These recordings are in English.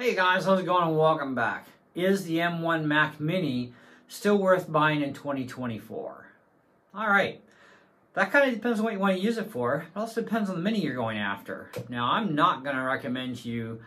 Hey guys, how's it going and welcome back. Is the M1 Mac Mini still worth buying in 2024? Alright, that kind of depends on what you want to use it for. It also depends on the Mini you're going after. Now, I'm not going to recommend to you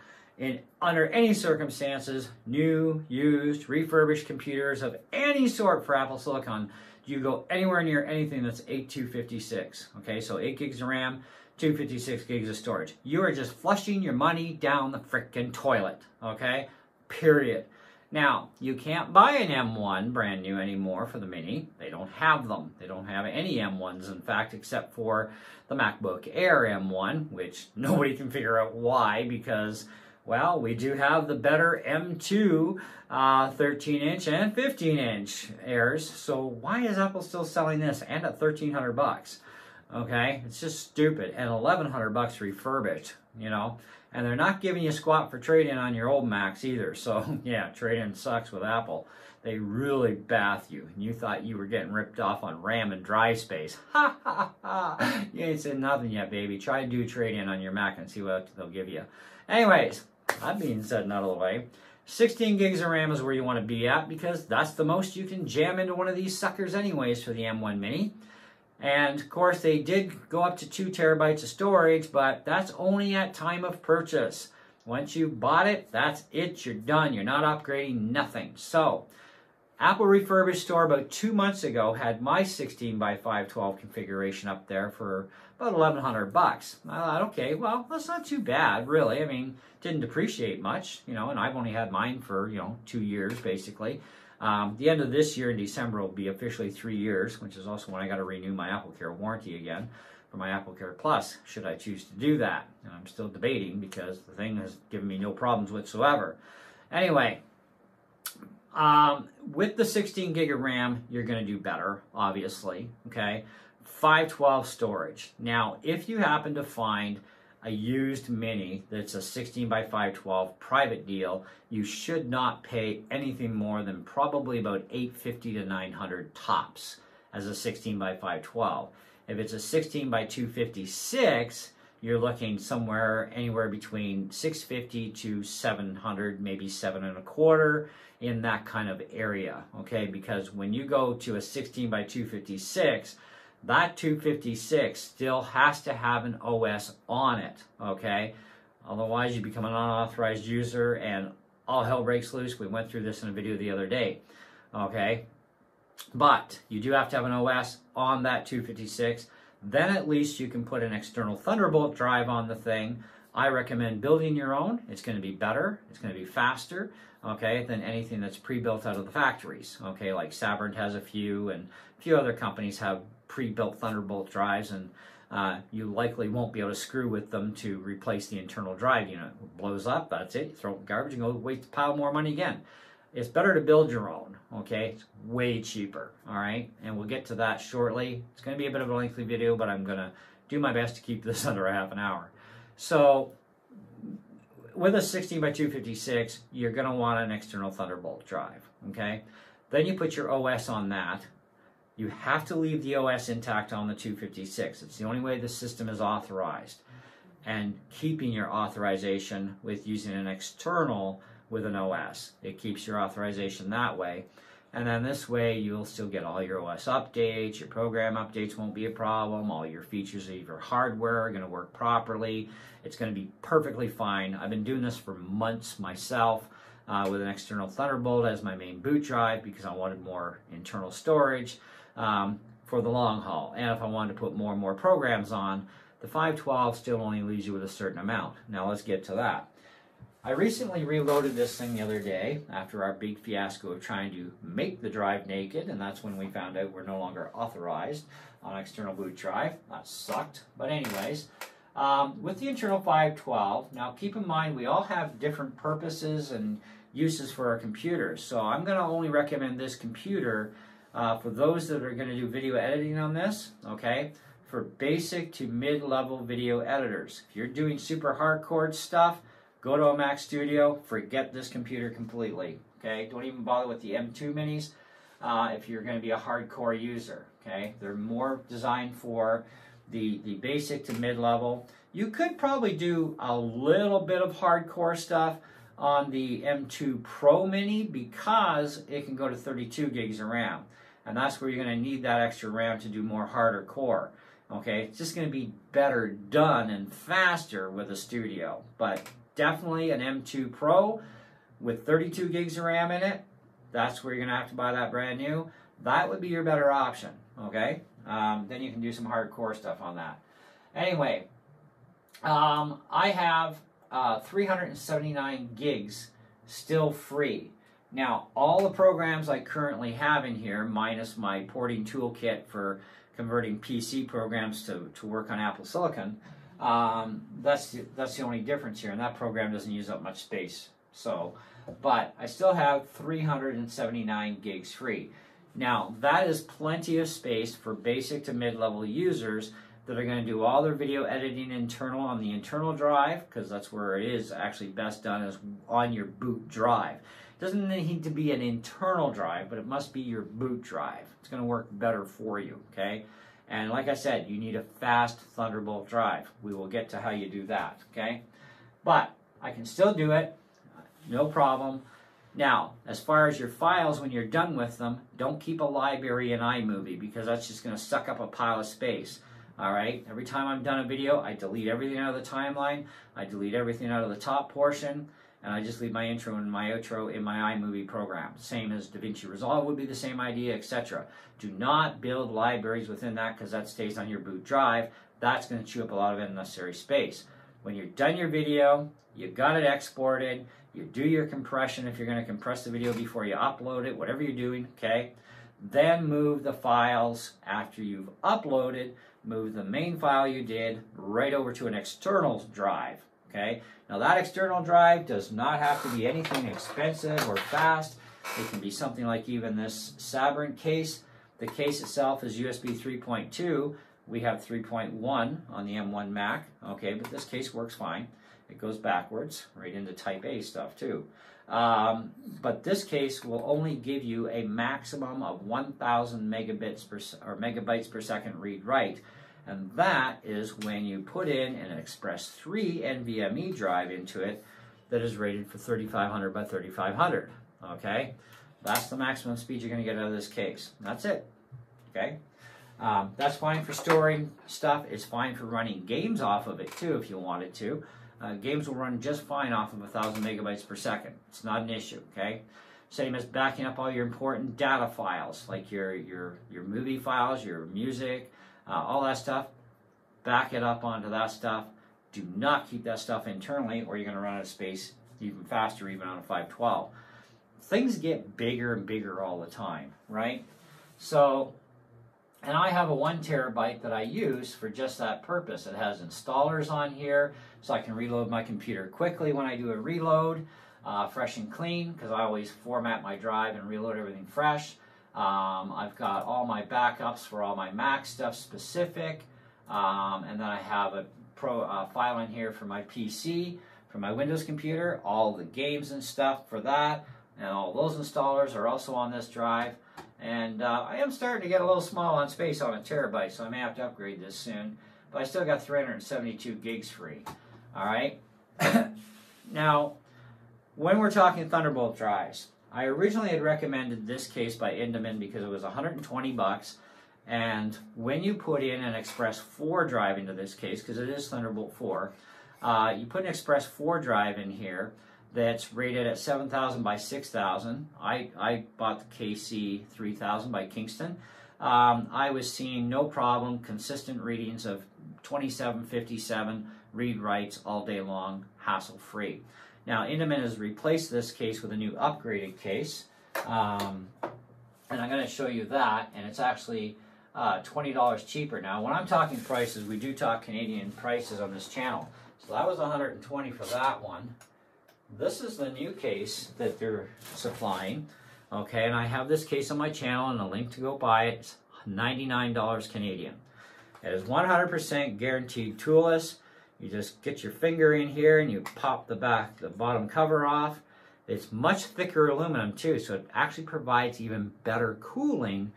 under any circumstances, new, used, refurbished computers of any sort for Apple Silicon, do you go anywhere near anything that's 8256. Okay, so 8 gigs of RAM, 256 gigs of storage. You are just flushing your money down the frickin' toilet, okay? Period. Now, you can't buy an M1 brand new anymore for the Mini. They don't have them. They don't have any M1s, in fact, except for the MacBook Air M1, which nobody can figure out why, because, well, we do have the better M2 13-inch and 15-inch Airs, so why is Apple still selling this and at $1,300? Okay, it's just stupid, and $1,100 refurbished, you know, and they're not giving you squat for trade-in on your old Macs either. So yeah, trade-in sucks with Apple. They really bath you, and you thought you were getting ripped off on RAM and drive space. Ha ha ha! You ain't said nothing yet, baby. Try to do trade-in on your Mac and see what they'll give you. Anyways, that being said and out of the way, 16 gigs of RAM is where you want to be at because that's the most you can jam into one of these suckers anyways for the M1 Mini. And of course, they did go up to 2 terabytes of storage, but that's only at time of purchase. Once you bought it, that's it. You're done. You're not upgrading, nothing. So, Apple Refurbished Store about 2 months ago had my 16 by 512 configuration up there for about $1,100. I thought, okay, well, that's not too bad, really. I mean, didn't depreciate much, you know, and I've only had mine for, 2 years, basically. The end of this year in December will be officially 3 years, which is also when I got to renew my AppleCare warranty again for my AppleCare Plus, should I choose to do that. And I'm still debating because the thing has given me no problems whatsoever. Anyway, with the 16 gig of RAM, you're going to do better, obviously, okay? 512 storage. Now, if you happen to find a used Mini that's a 16 by 512 private deal, you should not pay anything more than probably about $850 to $900 tops as a 16 by 512. If it's a 16 by 256, you're looking somewhere anywhere between $650 to $700, maybe $725 in that kind of area, okay? Because when you go to a 16 by 256, that 256 still has to have an OS on it, okay? Otherwise, you become an unauthorized user and all hell breaks loose. We went through this in a video the other day, okay? But you do have to have an OS on that 256. Then at least you can put an external Thunderbolt drive on the thing. I recommend building your own. It's going to be better. It's going to be faster, okay, than anything that's pre-built out of the factories, okay? Like Sabrent has a few, and a few other companies have pre-built Thunderbolt drives, and you likely won't be able to screw with them to replace the internal drive unit. It blows up, that's it. You throw it in the garbage and go waste a pile more money again. It's better to build your own, okay? It's way cheaper, all right? And we'll get to that shortly. It's going to be a bit of a lengthy video, but I'm going to do my best to keep this under a half an hour. So, with a 16 by 256, you're going to want an external Thunderbolt drive, okay? Then you put your OS on that. You have to leave the OS intact on the 256. It's the only way the system is authorized. And keeping your authorization with using an external with an OS. It keeps your authorization that way. And then this way you'll still get all your OS updates, your program updates won't be a problem, all your features of your hardware are going to work properly. It's going to be perfectly fine. I've been doing this for months myself with an external Thunderbolt as my main boot drive because I wanted more internal storage for the long haul. And if I wanted to put more and more programs on, the 512 still only leaves you with a certain amount. Now let's get to that. I recently reloaded this thing the other day after our big fiasco of trying to make the drive naked, and that's when we found out we're no longer authorized on external boot drive. That sucked. But anyways, with the internal 512, now keep in mind we all have different purposes and uses for our computers. So I'm going to only recommend this computer for those that are going to do video editing on this, okay? For basic to mid-level video editors. If you're doing super hardcore stuff, go to a Mac Studio, forget this computer completely, okay? Don't even bother with the M2 minis if you're going to be a hardcore user, okay? They're more designed for the basic to mid-level. You could probably do a little bit of hardcore stuff on the M2 Pro Mini because it can go to 32 gigs of RAM. And that's where you're going to need that extra RAM to do more harder core. Okay, it's just going to be better done and faster with a Studio. But definitely an M2 Pro with 32 gigs of RAM in it, that's where you're going to have to buy that brand new. That would be your better option, okay? Then you can do some hardcore stuff on that. Anyway, I have 379 gigs still free. Now, all the programs I currently have in here, minus my porting toolkit for converting PC programs to work on Apple Silicon, that's the only difference here, and that program doesn't use up much space. So, but I still have 379 gigs free. Now, that is plenty of space for basic to mid-level users that are going to do all their video editing internal on the internal drive, because that's where it is actually best done, is on your boot drive. It doesn't need to be an internal drive, but it must be your boot drive. It's going to work better for you, okay? And like I said, you need a fast Thunderbolt drive. We will get to how you do that, okay? But I can still do it, no problem. Now, as far as your files, when you're done with them, don't keep a library in iMovie, because that's just going to suck up a pile of space. All right, every time I'm done a video, I delete everything out of the timeline, I delete everything out of the top portion, and I just leave my intro and my outro in my iMovie program. Same as DaVinci Resolve would be the same idea, etc. Do not build libraries within that, because that stays on your boot drive. That's going to chew up a lot of unnecessary space. When you're done your video, you got it exported, you do your compression if you're going to compress the video before you upload it, whatever you're doing, okay? Then move the files after you've uploaded, move the main file you did right over to an external drive, okay? Now that external drive does not have to be anything expensive or fast. It can be something like even this Sabrent case. The case itself is USB 3.2. We have 3.1 on the M1 Mac, okay, but this case works fine. It goes backwards, right into Type A stuff too. But this case will only give you a maximum of 1,000 megabytes per second read-write. And that is when you put in an Express 3 NVMe drive into it that is rated for 3500 by 3500. Okay? That's the maximum speed you're going to get out of this case. That's it. Okay? That's fine for storing stuff. It's fine for running games off of it too if you wanted to. Games will run just fine off of 1,000 megabytes per second. It's not an issue, okay? Same as backing up all your important data files, like your movie files, your music, all that stuff. Back it up onto that stuff. Do not keep that stuff internally, or you're going to run out of space even faster, even on a 512. Things get bigger and bigger all the time, right? So, and I have a 1 terabyte that I use for just that purpose. It has installers on here, so I can reload my computer quickly when I do a reload, fresh and clean, because I always format my drive and reload everything fresh. I've got all my backups for all my Mac stuff specific, and then I have a file in here for my PC, for my Windows computer, all the games and stuff for that, and all those installers are also on this drive. And I am starting to get a little small on space on a terabyte, so I may have to upgrade this soon. But I still got 372 gigs free. All right? Now, when we're talking Thunderbolt drives, I originally had recommended this case by Indamin because it was 120 bucks. And when you put in an Express 4 drive into this case, because it is Thunderbolt 4, you put an Express 4 drive in here that's rated at 7,000 by 6,000. I bought the KC 3000 by Kingston. I was seeing no problem, consistent readings of 2757 read-writes all day long, hassle-free. Now, Indamin has replaced this case with a new upgraded case, and I'm going to show you that, and it's actually $20 cheaper. Now, when I'm talking prices, we do talk Canadian prices on this channel. So that was $120 for that one. This is the new case that they're supplying, okay, and I have this case on my channel and a link to go buy it. It's $99 Canadian. It is 100% guaranteed toolless. You just get your finger in here and you pop the bottom cover off. It's much thicker aluminum too, so it actually provides even better cooling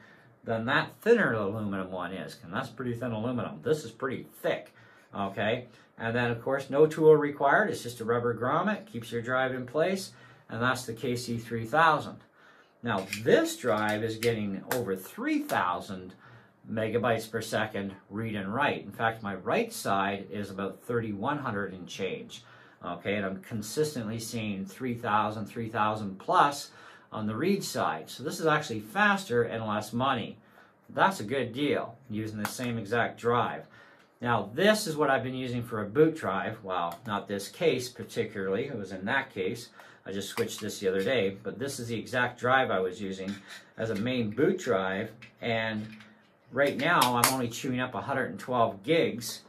than that thinner aluminum one is, and that's pretty thin aluminum. This is pretty thick. Okay, and then of course no tool required. It's just a rubber grommet, keeps your drive in place, and that's the KC3000. Now this drive is getting over 3,000 megabytes per second read and write. In fact, my right side is about 3,100 and change. Okay, and I'm consistently seeing 3,000, 3,000 plus on the read side. So this is actually faster and less money. That's a good deal, using the same exact drive. Now this is what I've been using for a boot drive. Well, not this case particularly, it was in that case. I just switched this the other day, but this is the exact drive I was using as a main boot drive, and right now I'm only chewing up 112 gigs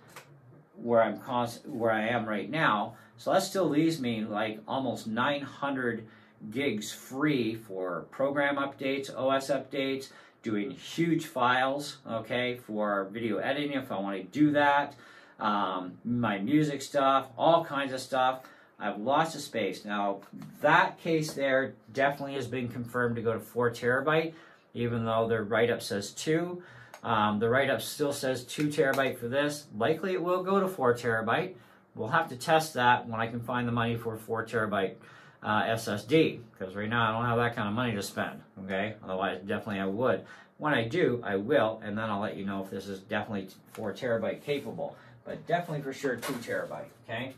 where I am right now. So that still leaves me like almost 900 gigs free for program updates, OS updates, doing huge files, okay, for video editing if I want to do that, my music stuff, all kinds of stuff. I have lots of space. Now, that case there definitely has been confirmed to go to 4 terabyte, even though the write-up says 2. The write-up still says 2 terabyte for this. Likely it will go to 4 terabyte. We'll have to test that when I can find the money for a 4 terabyte SSD, because right now I don't have that kind of money to spend, okay? Otherwise, definitely I would. When I do, I will, and then I'll let you know if this is definitely 4 terabyte capable, but definitely for sure 2 terabyte, okay?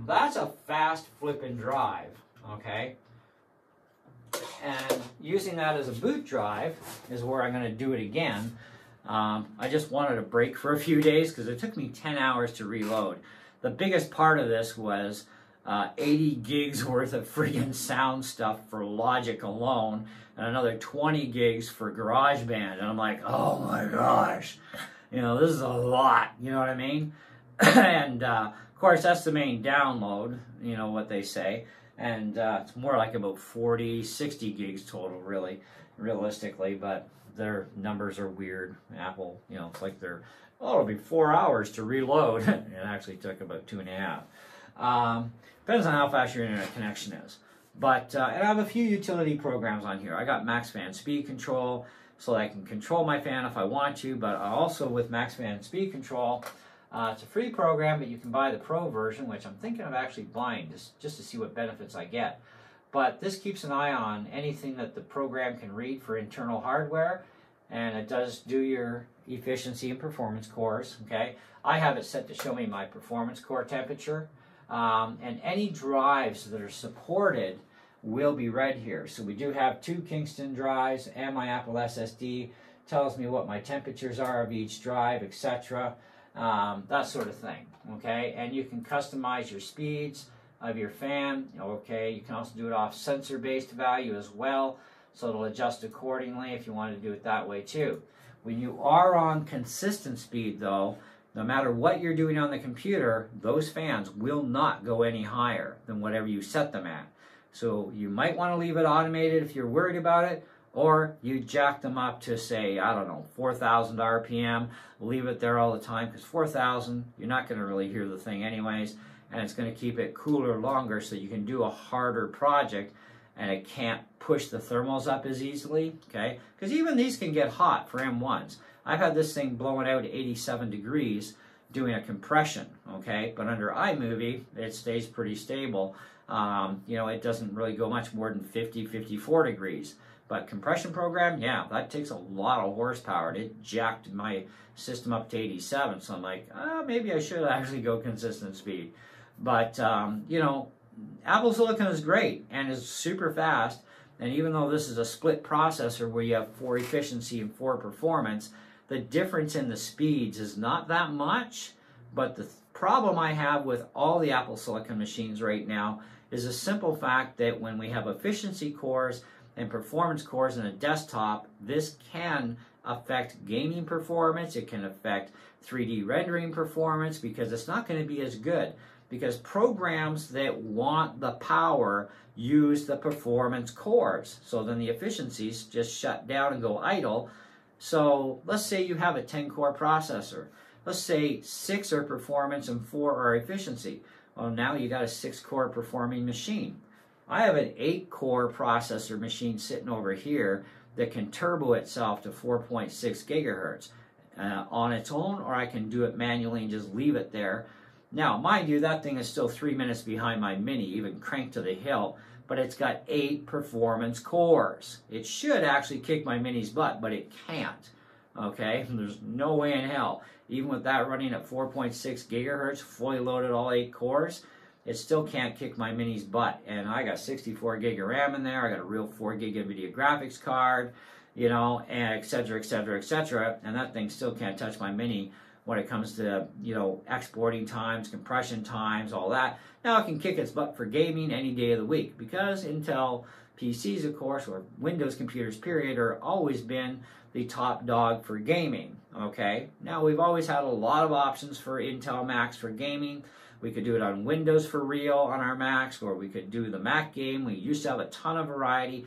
That's a fast flipping drive, okay? And using that as a boot drive is where I'm going to do it again. I just wanted a break for a few days because it took me 10 hours to reload. The biggest part of this was 80 gigs worth of freaking sound stuff for Logic alone, and another 20 gigs for GarageBand. And I'm like, oh my gosh, you know, this is a lot, you know what I mean? And of course, that's the main download, you know what they say. And it's more like about 40, 60 gigs total, really, realistically, but their numbers are weird. Apple, you know, it's like they're, oh, it'll be 4 hours to reload. It actually took about 2.5. Depends on how fast your internet connection is. But and I have a few utility programs on here. I got MaxFan Speed Control, so that I can control my fan if I want to, but also with MaxFan Speed Control, it's a free program, but you can buy the Pro version, which I'm thinking of actually buying just to see what benefits I get. But this keeps an eye on anything that the program can read for internal hardware, and it does do your efficiency and performance cores, okay? I have it set to show me my performance core temperature, and any drives that are supported will be read here. So we do have 2 Kingston drives, and my Apple SSD tells me what my temperatures are of each drive, etc. That sort of thing, okay? And you can customize your speeds of your fan, okay? You can also do it off sensor-based value as well, so it'll adjust accordingly if you want to do it that way too. When you are on consistent speed though, no matter what you're doing on the computer, those fans will not go any higher than whatever you set them at. So you might want to leave it automated if you're worried about it, or you jack them up to, say, I don't know, 4,000 RPM, leave it there all the time, because 4,000, you're not going to really hear the thing anyways, and it's going to keep it cooler longer so you can do a harder project, and it can't push the thermals up as easily, okay? Because even these can get hot for M1s. I've had this thing blowing out 87 degrees doing a compression, okay? But under iMovie, it stays pretty stable. You know, it doesn't really go much more than 50, 54 degrees. But compression program, yeah, that takes a lot of horsepower. And it jacked my system up to 87, so I'm like, maybe I should actually go consistent speed. But, you know, Apple Silicon is great and is super fast. And even though this is a split processor where you have 4 efficiency and 4 performance, the difference in the speeds is not that much. But the problem I have with all the Apple Silicon machines right now is a simple fact that when we have efficiency cores and performance cores in a desktop, this can affect gaming performance. It can affect 3D rendering performance because it's not going to be as good. Because programs that want the power use the performance cores. So then the efficiencies just shut down and go idle. So let's say you have a 10-core processor. Let's say 6 are performance and 4 are efficiency. Well, now you got a 6-core performing machine. I have an 8-core processor machine sitting over here that can turbo itself to 4.6 gigahertz. on its own, or I can do it manually and just leave it there. Now, mind you, that thing is still 3 minutes behind my Mini, even cranked to the hilt, but it's got 8 performance cores. It should actually kick my Mini's butt, but it can't. Okay, there's no way in hell. Even with that running at 4.6 gigahertz, fully loaded, all 8 cores, it still can't kick my Mini's butt. And I got 64 gig of RAM in there. I got a real 4 gig NVIDIA graphics card, you know, and et cetera, et cetera, et cetera. And that thing still can't touch my Mini when it comes to, you know, exporting times, compression times, all that. Now it can kick its butt for gaming any day of the week, because Intel PCs, of course, or Windows computers, period, are always been the top dog for gaming, okay? Now, we've always had a lot of options for Intel Macs for gaming. We could do it on Windows for real on our Macs, or we could do the Mac game. We used to have a ton of variety.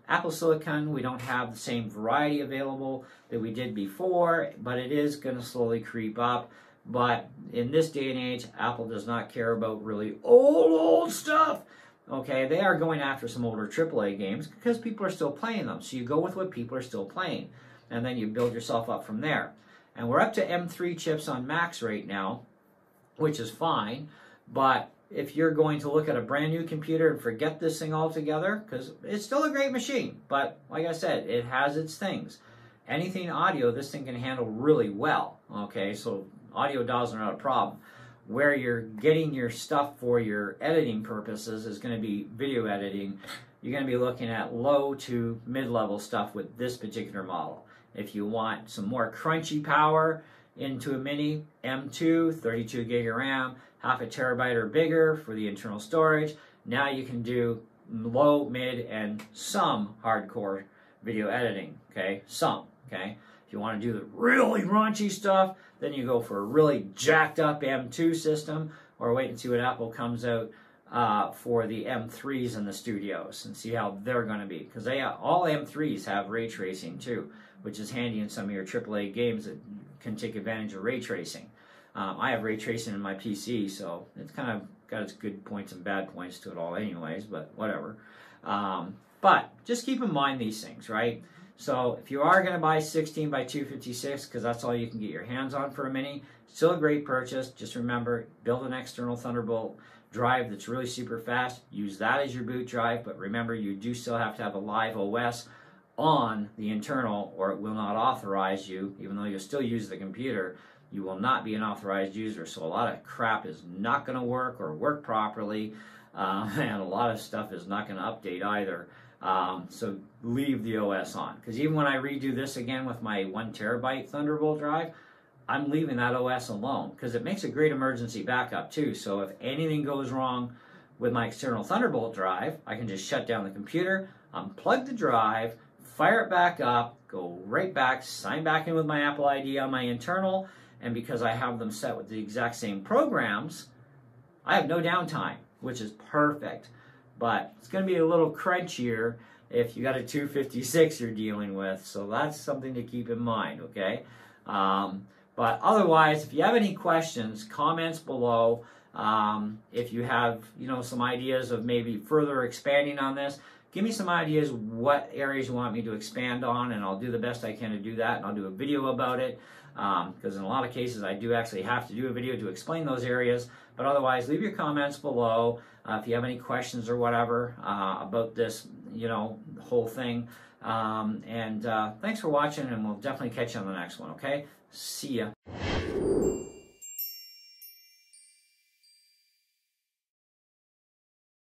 Apple Silicon, we don't have the same variety available that we did before, but it is going to slowly creep up. But in this day and age, Apple does not care about really old stuff. Okay, they are going after some older AAA games because people are still playing them. So you go with what people are still playing, and then you build yourself up from there. And we're up to M3 chips on Macs right now, which is fine. But if you're going to look at a brand new computer and forget this thing altogether, because it's still a great machine, but like I said, it has its things. Anything audio, this thing can handle really well. Okay, so audio DAWs are not a problem. Where you're getting your stuff for your editing purposes is going to be video editing. You're going to be looking at low to mid-level stuff with this particular model. If you want some more crunchy power into a Mini, M2, 32 gig of RAM, half a terabyte or bigger for the internal storage. Now you can do low, mid, and some hardcore video editing, okay? Some, okay? If you want to do the really raunchy stuff, then you go for a really jacked up M2 system, or wait and see what Apple comes out for the M3s in the studios and see how they're going to be. Because they all M3s have ray tracing too, which is handy in some of your AAA games that can take advantage of ray tracing. I have ray tracing in my PC, so it's kind of got its good points and bad points to it all anyways, but whatever. But just keep in mind these things, right? So if you are going to buy 16 by 256, because that's all you can get your hands on for a Mini, still a great purchase. Just remember, build an external Thunderbolt drive that's really super fast. Use that as your boot drive, but remember, you do still have to have a live OS on the internal, or it will not authorize you. Even though you'll still use the computer, you will not be an authorized user. So a lot of crap is not going to work or work properly, and a lot of stuff is not going to update either. So leave the OS on, because even when I redo this again with my 1 terabyte Thunderbolt drive, I'm leaving that OS alone, because it makes a great emergency backup too. So if anything goes wrong with my external Thunderbolt drive, I can just shut down the computer, unplug the drive, fire it back up, go right back, sign back in with my Apple ID on my internal, and because I have them set with the exact same programs, I have no downtime, which is perfect. But it's going to be a little crunchier if you got a 256 you're dealing with, so that's something to keep in mind, okay? But otherwise, if you have any questions, comments below. If you have, you know, some ideas of maybe further expanding on this, give me some ideas what areas you want me to expand on, and I'll do the best I can to do that, and I'll do a video about it, because in a lot of cases I do actually have to do a video to explain those areas. But otherwise, leave your comments below if you have any questions or whatever about this, you know, whole thing. Thanks for watching, and we'll definitely catch you on the next one, okay? See ya.